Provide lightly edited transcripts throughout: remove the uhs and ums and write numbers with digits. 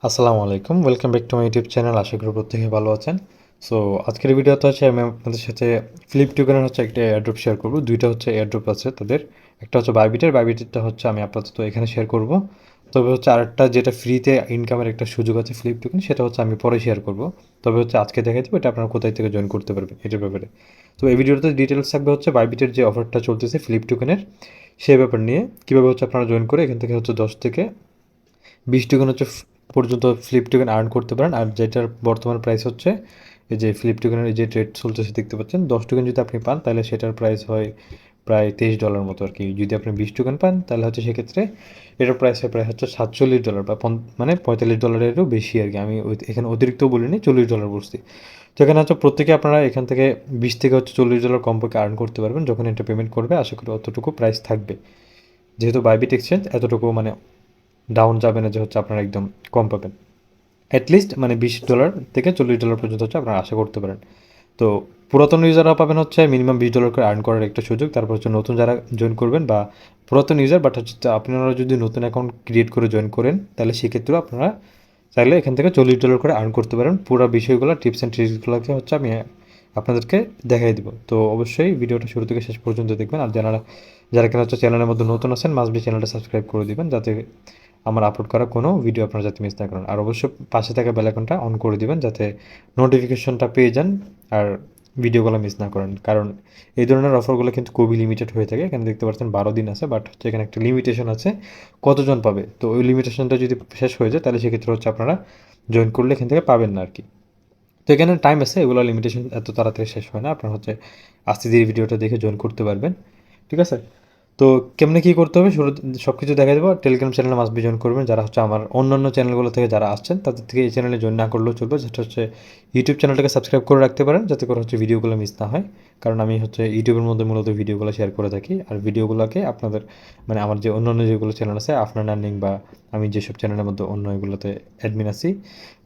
আসসালামু আলাইকুম, welcome back to my YouTube channel. আশা করি প্রত্যেকে ভালো আছেন। সো আজকের ভিডিওতে হচ্ছে আমি আপনাদের সাথে ফ্লিপ টোকেনের হচ্ছে একটা এয়ারড্রপ শেয়ার করব। দুইটা হচ্ছে এয়ারড্রপ আছে তাদের, একটা হচ্ছে বাইবিটেরটা হচ্ছে আমি আপাতত এখানে শেয়ার করব। তবে হচ্ছে আরেকটা যেটা ফ্রিতে ইনকামের একটা সুযোগ আছে ফ্লিপ টোকেন, সেটা হচ্ছে আমি পরে শেয়ার করব। তবে হচ্ছে আজকে দেখাই দেবো এটা আপনারা কোথায় থেকে জয়েন করতে পারবেন এটার ব্যাপারে। তো এই ভিডিওতে ডিটেলস থাকবে হচ্ছে বাইবিটের যে অফারটা চলতেছে ফ্লিপ টোকেনের, সেই ব্যাপার নিয়ে কীভাবে হচ্ছে আপনারা জয়েন করে এখান থেকে হচ্ছে 10 থেকে 20 টোকেন হচ্ছে পর্যন্ত ফ্লিপ টোকেন আর্ন করতে পারেন। আর যেটার বর্তমান প্রাইস হচ্ছে এই যে ফ্লিপ টোকেনের যে ট্রেড চলতেছে দেখতে পাচ্ছেন, 10 টোকেন যদি আপনি পান তাহলে সেটার প্রাইস হয় প্রায় $23 মতো আর কি। যদি আপনি 20 টোকেন পান তাহলে হচ্ছে সেক্ষেত্রে এটার প্রাইস হয় প্রায় হচ্ছে $47 বা মানে $45-এরও বেশি আর কি। আমি এখানে অতিরিক্ত বলিনি, $40 বলছি। তো এখানে হচ্ছে প্রত্যেকে আপনারা এখান থেকে 20 থেকে হচ্ছে $40 কমপক্ষে আর্ন করতে পারবেন যখন এটা পেমেন্ট করবে। আশা করি অতটুকু প্রাইস থাকবে, যেহেতু বাইবিট এক্সচেঞ্জ এতটুকু মানে ডাউন যাবে না যে হচ্ছে আপনারা একদম কম পাবেন। অ্যাটলিস্ট মানে $20 থেকে $40 পর্যন্ত হচ্ছে আপনারা আশা করতে পারেন। তো পুরাতন ইউজাররা পাবেন হচ্ছে মিনিমাম $20 করে আর্ন করার একটা সুযোগ। তারপর হচ্ছে নতুন যারা জয়েন করবেন বা পুরাতন ইউজার বাট হচ্ছে আপনারা যদি নতুন অ্যাকাউন্ট ক্রিয়েট করে জয়েন করেন তাহলে সেক্ষেত্রেও আপনারা চাইলে এখান থেকে $40 করে আর্ন করতে পারেন। পুরো বিষয়গুলো টিপস অ্যান্ড ট্রিক্সগুলোকে হচ্ছে আমি আপনাদেরকে দেখাই দিব। তো অবশ্যই ভিডিওটা শুরু থেকে শেষ পর্যন্ত দেখবেন। আর যারা যারা কিনা হচ্ছে চ্যানেলের মধ্যে নতুন আছেন মাস্ট বি চ্যানেলটা সাবস্ক্রাইব করে দিবেন, যাতে আমার আপলোড করা কোনো ভিডিও আপনারা যাতে মিস না করেন। আর অবশ্যই পাশে থাকা বেল আইকনটা অন করে দিবেন যাতে নোটিফিকেশনটা পেয়ে যান আর ভিডিওগুলো মিস না করেন। কারণ এই ধরনের অফারগুলো কিন্তু খুবই লিমিটেড হয়ে থাকে। এখানে দেখতে পাচ্ছেন 12 দিন আছে, বাট হচ্ছে এখানে একটা লিমিটেশন আছে কতজন পাবে। তো ওই লিমিটেশনটা যদি শেষ হয়ে যায় তাহলে সেক্ষেত্রে হচ্ছে আপনারা জয়েন করলে এখান থেকে পাবেন না আর কি। তো এখানে টাইম আছে, এগুলো লিমিটেশন এত তাড়াতাড়ি শেষ হয় না। আপনারা হচ্ছে আস্তে ধীরে ভিডিওটা দেখে জয়েন করতে পারবেন, ঠিক আছে? তো কেমনে কী করতে হবে শুরু সব কিছু দেখা দেবো। টেলিগ্রাম চ্যানেলে মাস্ট বি জয়েন করবেন। যারা হচ্ছে আমার অন্যান্য চ্যানেলগুলো থেকে যারা আসছেন তাদের থেকে এই চ্যানেলে জয়েন না করলেও চলবে, যেটা হচ্ছে ইউটিউব চ্যানেলটাকে সাবস্ক্রাইব করে রাখতে পারেন যাতে করে হচ্ছে ভিডিওগুলো মিস না হয়। কারণ আমি হচ্ছে ইউটিউবের মধ্যে মূলত ভিডিওগুলো শেয়ার করে থাকি। আর ভিডিওগুলোকে আপনাদের মানে আমার যে অন্যান্য যেগুলো চ্যানেল আছে আফনান আর্নিং বা আমি যেসব চ্যানেলের মধ্যে অন্য এগুলোতে অ্যাডমিন আছি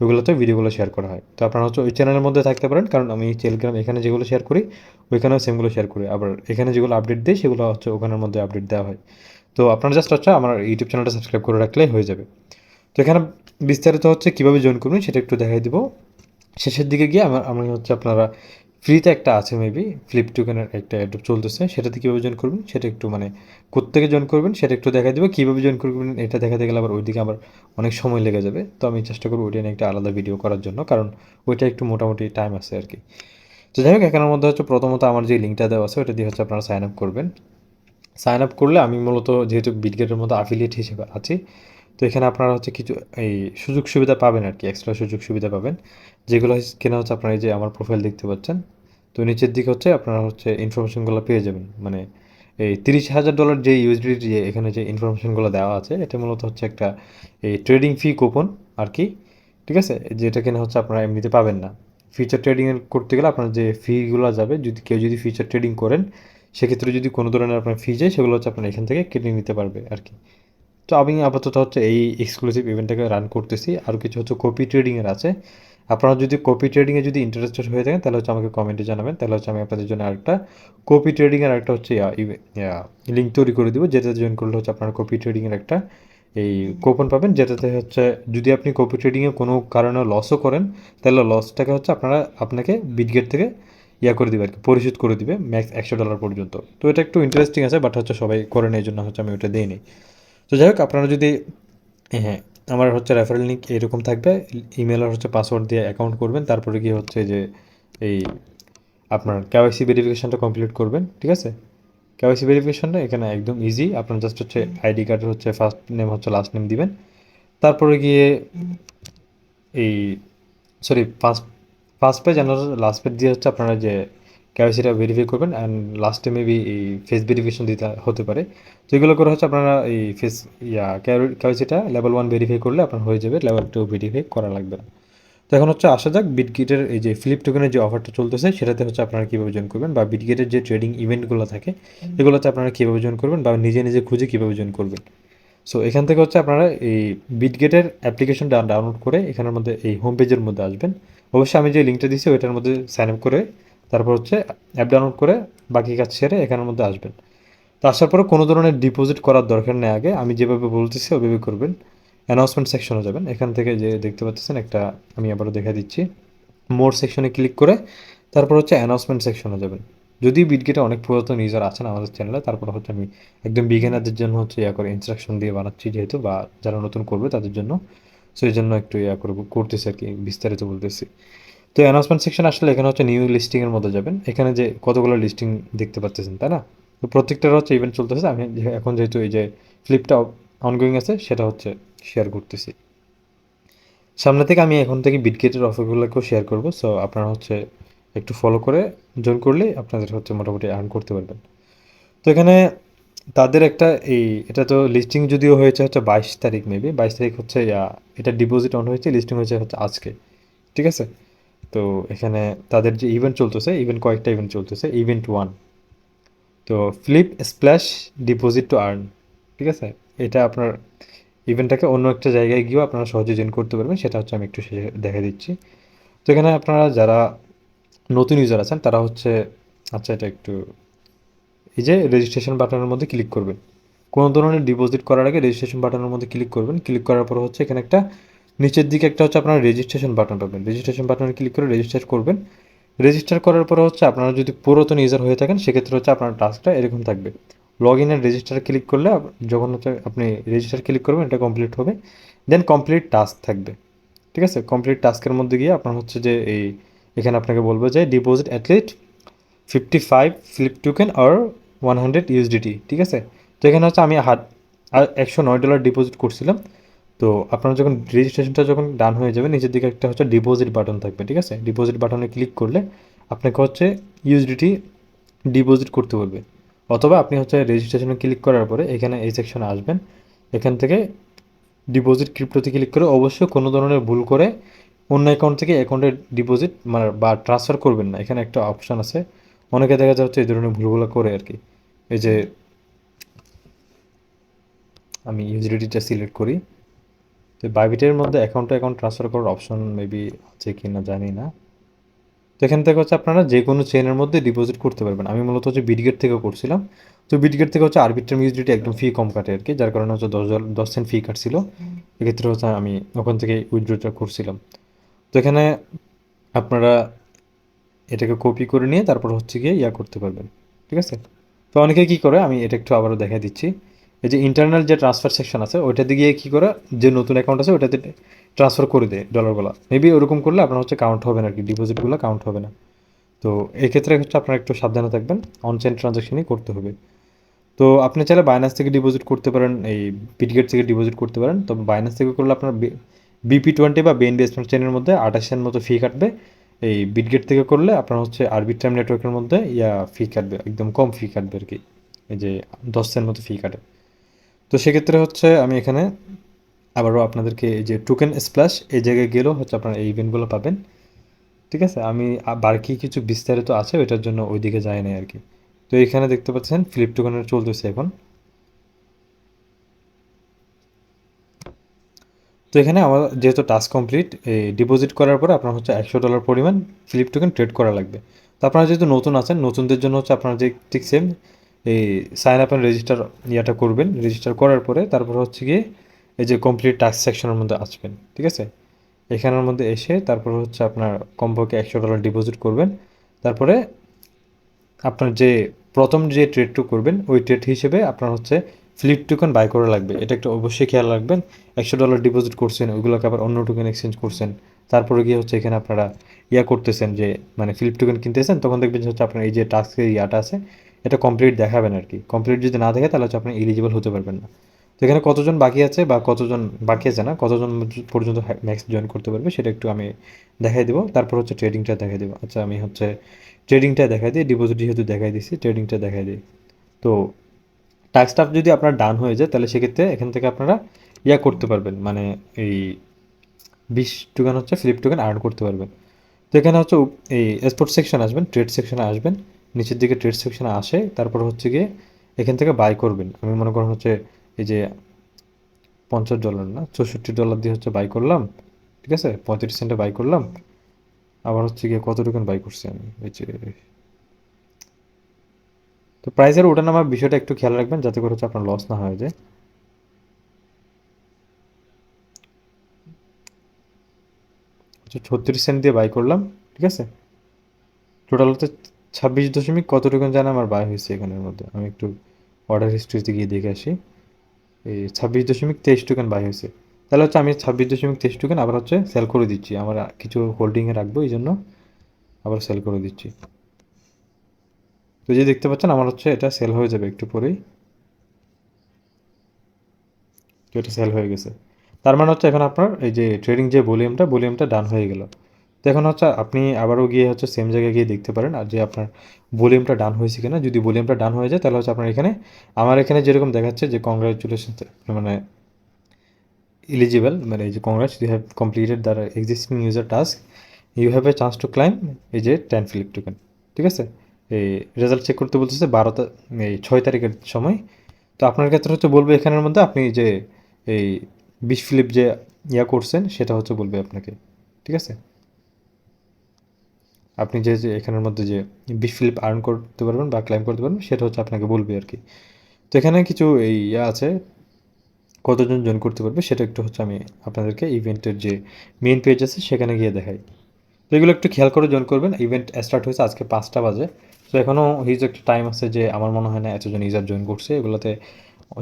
ওইগুলোতে ভিডিওগুলো শেয়ার করা হয়। তো আপনারা হচ্ছে ওই চ্যানেলের মধ্যে থাকতে পারেন, কারণ আমি টেলিগ্রাম এখানে যেগুলো শেয়ার করি ওইখানেও সেমগুলো শেয়ার করি। আবার এখানে যেগুলো আপডেট দিই সেগুলো হচ্ছে ওখানের মধ্যে আপডেট দেওয়া হয়। তো আপনারা জাস্ট হচ্ছে আমার ইউটিউব চ্যানেলটা সাবস্ক্রাইব করে রাখলেই হয়ে যাবে। তো এখানে বিস্তারিত হচ্ছে কীভাবে জয়েন করবেন সেটা একটু দেখাই দিব শেষের দিকে গিয়ে। আমি হচ্ছে আপনারা ফ্রিতে একটা আছে মেবি ফ্লিপ টোকেনের একটা অ্যাড্রপ চলতেছে, সেটাতে কীভাবে জয়েন করবেন সেটা একটু মানে কোত্থেকে জয়েন করবেন সেটা একটু দেখাই দেবো। কীভাবে জয়েন করবেন এটা দেখাতে গেলে আবার ওইদিকে আবার অনেক সময় লেগে যাবে। তো আমি চেষ্টা করবো ওইটা নিয়ে একটা আলাদা ভিডিও করার জন্য, কারণ ওইটা একটু মোটামুটি টাইম আছে আর কি। তো যাই হোক, এখানের মধ্যে হচ্ছে প্রথমত আমার যে লিঙ্কটা দেওয়া আছে ওটা দিয়ে হচ্ছে আপনারা সাইন আপ করবেন। সাইন আপ করলে আমি মূলত যেহেতু বিটগেটের মধ্যে আফিলিয়েট হিসেবে আছি, তো এখানে আপনারা হচ্ছে কিছু এই সুযোগ সুবিধা পাবেন আর কি, এক্সট্রা সুযোগ সুবিধা পাবেন, যেগুলো কিনা হচ্ছে আপনারা এই যে আমার প্রোফাইল দেখতে পাচ্ছেন। তো নিচের দিকে হচ্ছে আপনারা হচ্ছে ইনফরমেশনগুলো পেয়ে যাবেন। মানে এই $30,000 যে ইউএসডিটি যে এখানে যে ইনফরমেশনগুলো দেওয়া আছে এটা মূলত হচ্ছে একটা এই ট্রেডিং ফি কুপন আর কি, ঠিক আছে? যেটা কিনা হচ্ছে আপনারা এমনিতে পাবেন না। ফিউচার ট্রেডিং করতে গেলে আপনার যে ফিগুলো যাবে, যদি ফিউচার ট্রেডিং করেন সেক্ষেত্রে যদি কোনো ধরনের আপনার ফি যায় সেগুলো হচ্ছে আপনার এখান থেকে কেটে নিতে পারবে আর কি। তো আমি আপাতত হচ্ছে এই এক্সক্লুসিভ ইভেন্টটাকে রান করতেছি। আরও কিছু হচ্ছে কপি ট্রেডিংয়ের আছে। আপনারা যদি কপি ট্রেডিংয়ে যদি ইন্টারেস্টেড হয়ে থাকেন তাহলে হচ্ছে আমাকে কমেন্টে জানাবেন, তাহলে হচ্ছে আমি আপনাদের জন্য আরেকটা কপি ট্রেডিংয়ের আরেকটা হচ্ছে লিঙ্ক তৈরি করে দেবো, যেটা জয়েন করলে হচ্ছে আপনারা কপি ট্রেডিংয়ের একটা এই কুপন পাবেন, যেটাতে হচ্ছে যদি আপনি কপি ট্রেডিংয়ে কোনো কারণে লসও করেন তাহলে লসটাকে হচ্ছে আপনাকে বিটগেট থেকে করে দিবে আর কি, পরিশোধ করে দিবে ম্যাক্স $100 পর্যন্ত। তো এটা একটু ইন্টারেস্টিং আছে, বাট হচ্ছে সবাই করে নেই, এই জন্য হচ্ছে আমি ওটা দিইনি। তো যাই হোক, আপনারা যদি হ্যাঁ, আমার হচ্ছে রেফারেল লিঙ্ক এরকম থাকবে। ইমেল আর হচ্ছে পাসওয়ার্ড দিয়ে অ্যাকাউন্ট করবেন, তারপরে গিয়ে হচ্ছে যে এই আপনার কেওয়াইসি ভেরিফিকেশনটা কমপ্লিট করবেন, ঠিক আছে? কেওয়াইসি ভেরিফিকেশনটা এখানে একদম ইজি। আপনার জাস্ট হচ্ছে আইডি কার্ডের হচ্ছে ফার্স্ট নেম হচ্ছে লাস্ট নেম দিবেন, তারপরে গিয়ে এই first first page and last page দিয়ে হচ্ছে আপনারা যে কেওয়াইসিটা ভেরিফাই করবেন, অ্যান্ড লাস্টে মেবি এই ফেস ভেরিফিকেশন দিতে হতে পারে। তো এগুলো করে হচ্ছে আপনারা এই ফেস কেওয়াইসিটা লেভেল 1 ভেরিফাই করলে আপনার হয়ে যাবে, লেভেল 2 ভেরিফাই করা লাগবে না। তো এখন হচ্ছে আসা যাক বিটগেটের এই যে ফ্লিপ টোকেনের যে অফারটা চলতেছে সেটাতে হচ্ছে আপনারা কীভাবে জয়েন করবেন, বা বিটগেটের যে ট্রেডিং ইভেন্টগুলো থাকে এগুলোতে আপনারা কীভাবে জয়েন করবেন, বা নিজে নিজে খুঁজে কীভাবে জয়েন করবেন। সো এখান থেকে হচ্ছে আপনারা এই বিটগেটের অ্যাপ্লিকেশনটা ডাউনলোড করে এখানের মধ্যে এই হোম পেজের মধ্যে আসবেন। অবশ্যই আমি যে লিঙ্কটা দিচ্ছি ওইটার মধ্যে সাইন আপ করে তারপর হচ্ছে অ্যাপ ডাউনলোড করে বাকি কাজ সেরে এখানের মধ্যে আসবেন। তো আসার পরে কোনো ধরনের ডিপোজিট করার দরকার নেই, আগে আমি যেভাবে বলতেছি ওইভাবে করবেন। অ্যানাউন্সমেন্ট সেকশনে যাবেন। এখান থেকে যে দেখতে পাচ্ছেন একটা, আমি আবারও দেখা দিচ্ছি, মোর সেকশনে ক্লিক করে তারপর হচ্ছে অ্যানাউন্সমেন্ট সেকশনে যাবেন। যদি বিটগেটে অনেক পুরাতন ইউজার আছেন আমাদের চ্যানেলে, তারপর হচ্ছে আমি একদম বিগিনারদের জন্য হচ্ছে করে ইনস্ট্রাকশন দিয়ে বানাচ্ছি যেহেতু, বা যারা নতুন করবে তাদের জন্য, সো এই জন্য একটু করতেছি আর কি, বিস্তারিত বলতেছি। তো অ্যানাউন্সমেন্ট সেকশন আসলে এখানে হচ্ছে নিউ লিস্টিংয়ের মধ্যে যাবেন। এখানে যে কতগুলো লিস্টিং দেখতে পাচ্ছেন তাই না, তো প্রত্যেকটার হচ্ছে ইভেন্ট চলতেছে। আমি এখন যেহেতু এই যে ফ্লিপটা অনগোয়িং আছে সেটা হচ্ছে শেয়ার করতেছি। সামনে থেকে আমি এখন থেকে বিটগেটের অফারগুলোকেও শেয়ার করব, সো আপনারা হচ্ছে একটু ফলো করে জয়েন করলেই আপনাদের হচ্ছে মোটামুটি আর্ন করতে পারবেন। তো এখানে তাদের একটা এটা তো লিস্টিং যদিও হয়েছে হচ্ছে 22 তারিখ, মেবি 22 তারিখ হচ্ছে এটা ডিপোজিট অন হয়েছে, লিস্টিং হয়েছে হচ্ছে আজকে, ঠিক আছে। তো এখানে তাদের যে ইভেন্ট চলতেছে, কয়েকটা ইভেন্ট চলতেছে। ইভেন্ট 1, তো flip splash deposit to earn, ঠিক আছে। এটা আপনার ইভেন্টটাকে অন্য একটা জায়গায় গিয়েও আপনারা সহজে জয়েন করতে পারবেন, সেটা হচ্ছে আমি একটু শেষে দেখা দিচ্ছি। তো এখানে আপনারা যারা নতুন ইউজার আছেন তারা হচ্ছে, আচ্ছা এটা একটু, এই যে রেজিস্ট্রেশন বাটনের মধ্যে ক্লিক করবেন। কোনো ধরনের ডিপোজিট করার আগে রেজিস্ট্রেশন বাটনের মধ্যে ক্লিক করবেন। ক্লিক করার পর হচ্ছে এখানে একটা নিচের দিকে একটা হচ্ছে আপনারা রেজিস্ট্রেশন বাটন পাবেন। রেজিস্ট্রেশন বাটনে ক্লিক করে রেজিস্টার করবেন। রেজিস্টার করার পরে হচ্ছে আপনারা যদি পুরাতন ইউজার হয়ে থাকেন সেক্ষেত্রে হচ্ছে আপনার টাস্কটা এরকম থাকবে। Log in and register click করলে যখন হচ্ছে আপনি রেজিস্টার ক্লিক করবেন এটা কমপ্লিট হবে, দেন কমপ্লিট টাস্ক থাকবে, ঠিক আছে। কমপ্লিট টাস্কের মধ্যে গিয়ে আপনার হচ্ছে যে এখানে আপনাকে বলবে যে ডিপোজিট অ্যাটলিস্ট 55 ফ্লিপ টোকেন আর 100 ইউএসডিটি, ঠিক আছে। তো এখানে হচ্ছে আমি $109 ডিপোজিট করছিলাম। তো আপনার যখন রেজিস্ট্রেশনটা যখন ডান হয়ে যাবে নিচের দিকে একটা হচ্ছে ডিপোজিট বাটন থাকবে, ঠিক আছে। ডিপোজিট বাটনে ক্লিক করলে আপনাকে হচ্ছে ইউএসডিটি ডিপোজিট করতে বলবে, অথবা আপনি হচ্ছে রেজিস্ট্রেশনে ক্লিক করার পরে এখানে এই সেকশনে আসবেন। এখান থেকে ডিপোজিট ক্রিপ্টোতে ক্লিক করে অবশ্যই কোনো ধরনের ভুল করে অন্য অ্যাকাউন্ট থেকে অ্যাকাউন্টে ডিপোজিট মানে বা ট্রান্সফার করবেন না। এখানে একটা অপশান আছে, অনেকে দেখা যাচ্ছে এই ধরনের ভুলগুলো করে আর কি। এই যে আমি ইউজিডিটিটা সিলেক্ট করি, তো বাইবিটের মধ্যে অ্যাকাউন্ট টু অ্যাকাউন্ট ট্রান্সফার করার অপশন মেবি আছে কি না জানি না। তো এখান থেকে হচ্ছে আপনারা যে কোনো চেনের মধ্যে ডিপোজিট করতে পারবেন। আমি মূলত হচ্ছে বিটগেট থেকে করছিলাম। তো বিটগেট থেকে হচ্ছে আরবিট্রাম ইউজিডিটি একদম ফি কম কাটে আর কি, যার কারণে হচ্ছে 10 সেন্ট ফি কাটছিল। এক্ষেত্রে হচ্ছে আমি ওখান থেকে উইথড্রটা করছিলাম। তো এখানে আপনারা এটাকে কপি করে নিয়ে তারপর হচ্ছে গিয়ে করতে পারবেন, ঠিক আছে। তো অনেকে কী করে, আমি এটা একটু আবারও দেখা দিচ্ছি। এই যে ইন্টারনাল যে ট্রান্সফার সেকশন আছে ওইটাতে গিয়ে কী করে, যে নতুন অ্যাকাউন্ট আছে ওইটাতে ট্রান্সফার করে দেয় ডলারগুলো। মেবি ওরকম করলে আপনার হচ্ছে কাউন্ট হবে না আর কি, ডিপোজিটগুলো কাউন্ট হবে না। তো এক্ষেত্রে হচ্ছে আপনারা একটু সাবধানে থাকবেন, অনচেন ট্রানজাকশনই করতে হবে। তো আপনি চাইলে বাইন্যান্স থেকে ডিপোজিট করতে পারেন, এই বিটগেট থেকে ডিপোজিট করতে পারেন। তবে বাইন্যান্স থেকে করলে আপনার BP20 বা বিএনবি স্মার্ট চেনের মধ্যে 28 মতো ফি কাটবে। এই বিটগেট থেকে করলে আপনার হচ্ছে আরবিট্রাম নেটওয়ার্কের মধ্যে ফি কাটবে, একদম কম ফি কাটবে আর কি, এই যে 10 সেন্ট মতো ফি কাটে। তো সেক্ষেত্রে হচ্ছে আমি এখানে আবারও আপনাদেরকে এই যে টোকেন স্প্ল্যাশ এই জায়গায় গেলেও হচ্ছে আপনারা এই ইভেন্টগুলো পাবেন, ঠিক আছে। আমি বাকি কিছু বিস্তারিত আছে ওইটার জন্য ওইদিকে যাই নাই আর কি। তো এখানে দেখতে পাচ্ছেন ফ্লিপ টোকেনের চলতেছে এখন। তো এখানে আমার যেহেতু টাস্ক কমপ্লিট, এই ডিপোজিট করার পরে আপনার হচ্ছে $100 পরিমাণ ফ্লিপ টোকেন ট্রেড করা লাগবে। তো আপনারা যেহেতু নতুন আছেন, নতুনদের জন্য হচ্ছে আপনারা যে ঠিক সেম এই সাইন আপ অ্যান্ড রেজিস্টার করবেন। রেজিস্টার করার পরে তারপর হচ্ছে গিয়ে এই যে কমপ্লিট টাস্ক সেকশনের মধ্যে আসবেন, ঠিক আছে। এখানের মধ্যে এসে তারপর হচ্ছে আপনার কমপক্ষে $100 ডিপোজিট করবেন। তারপরে আপনার যে প্রথম যে ট্রেডটু করবেন ওই ট্রেড হিসেবে আপনার হচ্ছে ফ্লিপ টোকেন বাই করা লাগবে। এটা একটু অবশ্যই খেয়াল রাখবেন। $100 ডিপোজিট করছেন, ওইগুলোকে আবার অন্য টোকেন এক্সচেঞ্জ করছেন, তারপরে গিয়ে হচ্ছে এখানে আপনারা করতেছেন যে মানে ফ্লিপ টোকেন কিনতেছেন, তখন দেখবেন যে হচ্ছে আপনার এই যে টাস্কের আছে এটা কমপ্লিট দেখাবেন আর কি। কমপ্লিট যদি না দেখে তাহলে হচ্ছে আপনি এলিজিবল হতে পারবেন না। তো এখানে কতজন বাকি আছে বা কতজন বাকি আছে না, কতজন পর্যন্ত ম্যাক্স জয়েন করতে পারবে সেটা একটু আমি দেখাই দেবো। তারপর হচ্ছে ট্রেডিংটা দেখাই দেবো। আচ্ছা আমি হচ্ছে ট্রেডিংটা দেখাই দিই, ডিপোজিট যেহেতু দেখাই দিচ্ছি ট্রেডিংটা দেখাই দিই। তো টাস্কটা যদি আপনার ডান হয়ে যায় তাহলে সেক্ষেত্রে এখান থেকে আপনারা করতে পারবেন, মানে এই 20 টোকেন হচ্ছে ফ্লিপ টোকেন আর্ন করতে পারবেন। তো এখানে হচ্ছে এই স্পোর্ট সেকশন আসবেন, ট্রেড সেকশনে আসবেন, নিচের দিকে ট্রেড সেকশনে আসে তারপর হচ্ছে গিয়ে এখান থেকে বাই করবেন। আমি মনে করেন হচ্ছে এই যে $50 না $64 দিয়ে হচ্ছে বাই করলাম, ঠিক আছে। 35 সেন্টে বাই করলাম। আবার হচ্ছে গিয়ে কত টোকেন বাই করছি আমি, এই যে তো প্রাইসের ওঠানামার বিষয়টা একটু খেয়াল রাখবেন যাতে করে হচ্ছে আপনার লস না হয়ে যায়। হচ্ছে 36 সেন্ট দিয়ে বাই করলাম, ঠিক আছে। টোটাল হচ্ছে 26 দশমিক কত টোকেন জানা আমার বাই হয়েছে এখানের মধ্যে। আমি একটু অর্ডার হিস্ট্রিতে গিয়ে দেখে আসি। এই 26.23 টোকেন বাই হয়েছে। তাহলে হচ্ছে আমি 26.23 টোকেন আবার হচ্ছে সেল করে দিচ্ছি, আমার কিছু হোল্ডিংয়ে রাখবো, এই জন্য আবার সেল করে দিচ্ছি। তো যে দেখতে পাচ্ছেন আমার হচ্ছে এটা সেল হয়ে যাবে একটু পরেই। তো এটা সেল হয়ে গেছে। তার মানে হচ্ছে এখন আপনার এই যে ট্রেডিং যে ভলিউমটা ডান হয়ে গেল। তো এখন হচ্ছে আপনি আবারও গিয়ে হচ্ছে সেম জায়গায় গিয়ে দেখতে পারেন আর যে আপনার ভলিউমটা ডান হয়েছে কিনা। যদি ভলিউমটা ডান হয়ে যায় তাহলে হচ্ছে আপনার এখানে, আমার এখানে যেরকম দেখাচ্ছে যে কংগ্রাচুলেশন, মানে এলিজিবল, মানে এই যে congrats, you have completed the existing user task, you have a chance to claim এই যে 10 ফ্লিপ টোকেন, ঠিক আছে। এই রেজাল্ট চেক করতে বলতেছে 6 তারিখের সময়। তো আপনার ক্ষেত্রে হচ্ছে বলবে এখানের মধ্যে আপনি যে এই 20 ফ্লিপ যে করছেন সেটা হচ্ছে বলবে আপনাকে, ঠিক আছে। আপনি যে এখানের মধ্যে যে 20 ফ্লিপ আর্ন করতে পারবেন বা ক্লাইম করতে পারবেন সেটা হচ্ছে আপনাকে বলবে আর কি। তো এখানে কিছু এই আছে, কতজন জয়েন করতে পারবে সেটা একটু হচ্ছে আমি আপনাদেরকে ইভেন্টের যে মেইন পেজ আছে সেখানে গিয়ে দেখাই। তো এগুলো একটু খেয়াল করে জয়েন করবেন। ইভেন্ট স্টার্ট হয়েছে আজকে 5টা বাজে। তো এখনও হিউজ একটা টাইম আছে, যে আমার মনে হয় না এতজন ইউজার জয়েন করছে এগুলোতে।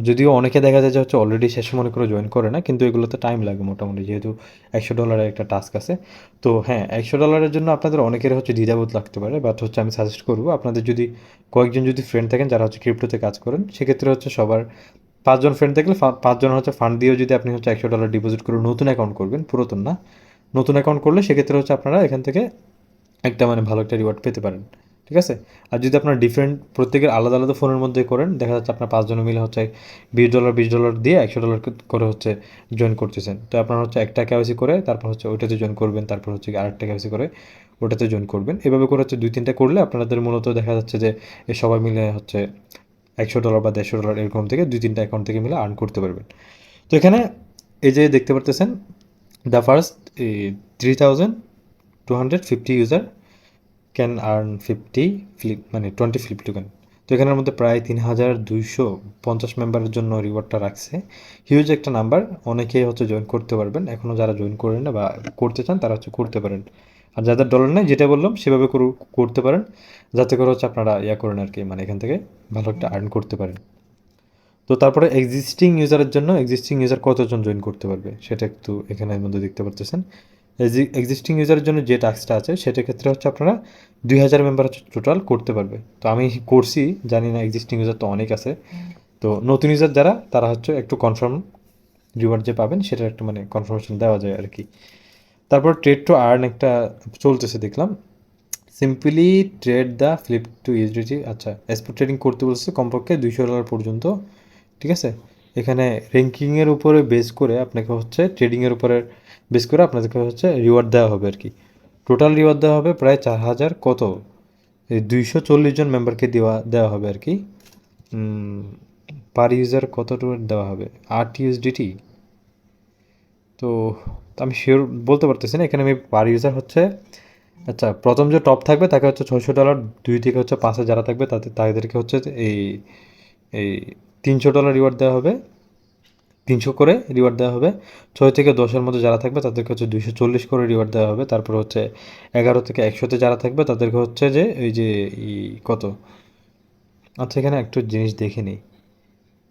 যদিও অনেকে দেখা যায় যে হচ্ছে অলরেডি শেষ মনে করে জয়েন করে না, কিন্তু এগুলোতে টাইম লাগে মোটামুটি, যেহেতু $100 একটা টাস্ক আছে। তো হ্যাঁ, $100 জন্য আপনাদের অনেকের হচ্ছে দ্বিধাবোধ লাগতে পারে, বাট হচ্ছে আমি সাজেস্ট করবো আপনাদের যদি কয়েকজন যদি ফ্রেন্ড থাকেন যারা হচ্ছে ক্রিপ্টোতে কাজ করেন, সেক্ষেত্রে হচ্ছে সবার 5জন ফ্রেন্ড থাকলে 5জন হচ্ছে ফান্ড দিয়েও যদি আপনি হচ্ছে $100 ডিপোজিট করে নতুন অ্যাকাউন্ট করবেন, পুরাতন না, নতুন অ্যাকাউন্ট করলে সেক্ষেত্রে হচ্ছে আপনারা এখান থেকে একটা মানে ভালো একটা রিওয়ার্ড পেতে পারেন, ঠিক আছে। আর যদি আপনার ডিফারেন্ট প্রত্যেকের আলাদা আলাদা ফোনের মধ্যে করেন, দেখা যাচ্ছে আপনার 5জনে মিলে হচ্ছে $20 দিয়ে $100 করে হচ্ছে জয়েন করতেছেন। তো আপনার হচ্ছে একটা কেওয়াইসি করে তারপর হচ্ছে ওইটাতে জয়েন করবেন, তারপর হচ্ছে আরেকটা কেওয়াইসি করে ওটাতে জয়েন করবেন। এভাবে করে হচ্ছে 2-3টা করলে আপনাদের মূলত দেখা যাচ্ছে যে এ সবাই মিলে হচ্ছে $100 বা $150 এরকম থেকে 2-3টা অ্যাকাউন্ট থেকে মিলে আর্ন করতে পারবেন। তো এখানে এই যে দেখতে পারতেছেন the first 3250 user can earn 50 flip, মানে 20 ফ্লিপ টোকেন। তো এখানের মধ্যে প্রায় 3250 মেম্বারের জন্য রিওয়ার্ডটা রাখছে। হিউজ একটা নাম্বার, অনেকেই হচ্ছে জয়েন করতে পারবেন। এখনও যারা জয়েন করেন না বা করতে চান তারা হচ্ছে করতে পারেন। আর যাদের ডলার নেই, যেটা বললাম সেভাবে করতে পারেন, যাতে করে হচ্ছে আপনারা করেন আর কি, মানে এখান থেকে ভালো একটা আর্ন করতে পারেন। তো তারপরে এক্সিস্টিং ইউজারের জন্য, এক্সিস্টিং ইউজার কতজন জয়েন করতে পারবে সেটা একটু এখানের মধ্যে দেখতে পারতেছেন। এক্সিস্টিং ইউজারের জন্য যে টাস্কটা আছে সেটার ক্ষেত্রে হচ্ছে আপনারা 2000 মেম্বার হচ্ছে টোটাল করতে পারবে। তো আমি করছি, জানি না, এক্সিস্টিং ইউজার তো অনেক আছে। তো নতুন ইউজার যারা, তারা হচ্ছে একটু কনফার্ম রিওয়ার্ড যে পাবেন সেটার একটু মানে কনফার্মেশন দেওয়া যায় আর কি। তারপর ট্রেড টু আর্ন একটা চলতেছে দেখলাম, simply trade the flip to USDT. আচ্ছা, এক্সপোর্ট ট্রেডিং করতে বলছে কমপক্ষে $200 পর্যন্ত, ঠিক আছে। এখানে র্যাঙ্কিংয়ের উপরে বেস করে আপনাকে হচ্ছে ট্রেডিংয়ের উপরে বেস করে আপনাদেরকে হচ্ছে রিওয়ার্ড দেওয়া হবে আর কি। টোটাল রিওয়ার্ড দেওয়া হবে প্রায় 4000 কত, এই 240 জন মেম্বারকে দেওয়া হবে আর কি। পার ইউজার কত রিওয়ার্ড দেওয়া হবে, 8 ইউএসডিটি। তো আমি শিওর বলতে পারতেছি না, এখানে আমি পার ইউজার হচ্ছে, আচ্ছা, প্রথম যে টপ থাকবে তাকে হচ্ছে $600, 2 থেকে হচ্ছে 5 যারা থাকবে তাদেরকে হচ্ছে এই এই $300 রিওয়ার্ড দেওয়া হবে, 300 করে রিওয়ার্ড দেওয়া হবে। 6 থেকে 10-এর মধ্যে যারা থাকবে তাদেরকে হচ্ছে 240 করে রিওয়ার্ড দেওয়া হবে। তারপর হচ্ছে 11 থেকে 100-তে যারা থাকবে তাদেরকে হচ্ছে যে এই যে কত, আচ্ছা এখানে একটু জিনিস দেখে নিই,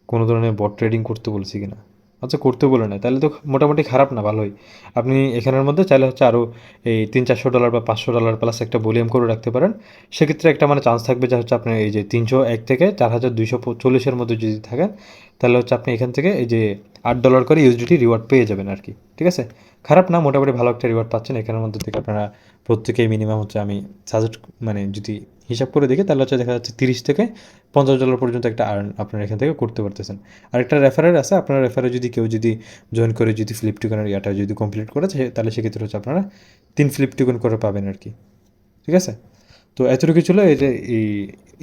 কোনো ধরনের বট ট্রেডিং করতে বলছি কিনা। আচ্ছা, করতে বলে না, তাহলে তো মোটামুটি খারাপ না, ভালোই। আপনি এখানের মধ্যে চাইলে হচ্ছে আরও এই $300-400 বা $500 প্লাস একটা ভলিউম করে রাখতে পারেন। সেক্ষেত্রে একটা মানে চান্স থাকবে যে হচ্ছে আপনার এই যে 301 থেকে 4240-এর মধ্যে যদি থাকেন, তাহলে হচ্ছে আপনি এখান থেকে এই যে $8 করে ইউএসডিটি রিওয়ার্ড পেয়ে যাবেন আর কি, ঠিক আছে। খারাপ না, মোটামুটি ভালো একটা রিওয়ার্ড পাচ্ছেন এখানের মধ্যে থেকে আপনারা। প্রত্যেকেই মিনিমাম হচ্ছে আমি সাজেস্ট, মানে যদি হিসাব করে দেখি তাহলে হচ্ছে দেখা যাচ্ছে $30 থেকে $50 পর্যন্ত একটা আর্ন আপনারা এখান থেকে করতে পারতেছেন। আরেকটা রেফারের আছে, আপনার রেফারে যদি কেউ যদি জয়েন করে যদি ফ্লিপ টোকেনের ইয়াটা যদি কমপ্লিট করে তাহলে সেক্ষেত্রে হচ্ছে আপনারা 3 ফ্লিপ টোকেন করে পাবেন আর কি, ঠিক আছে। তো এতটুকু ছিল এই যে এই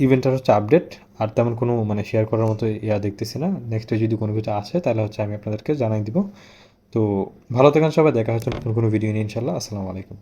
ইভেন্টটার হচ্ছে আপডেট। আর তেমন কোনো মানে শেয়ার করার মতো দেখতেছি না। নেক্সটে যদি কোনো কিছু আসে তাহলে হচ্ছে আমি আপনাদেরকে জানাই দিব। তো ভালো থাকেন সবাই, দেখা হচ্ছে নতুন কোনো ভিডিও নিয়ে ইনশাল্লাহ। আসসালামু আলাইকুম।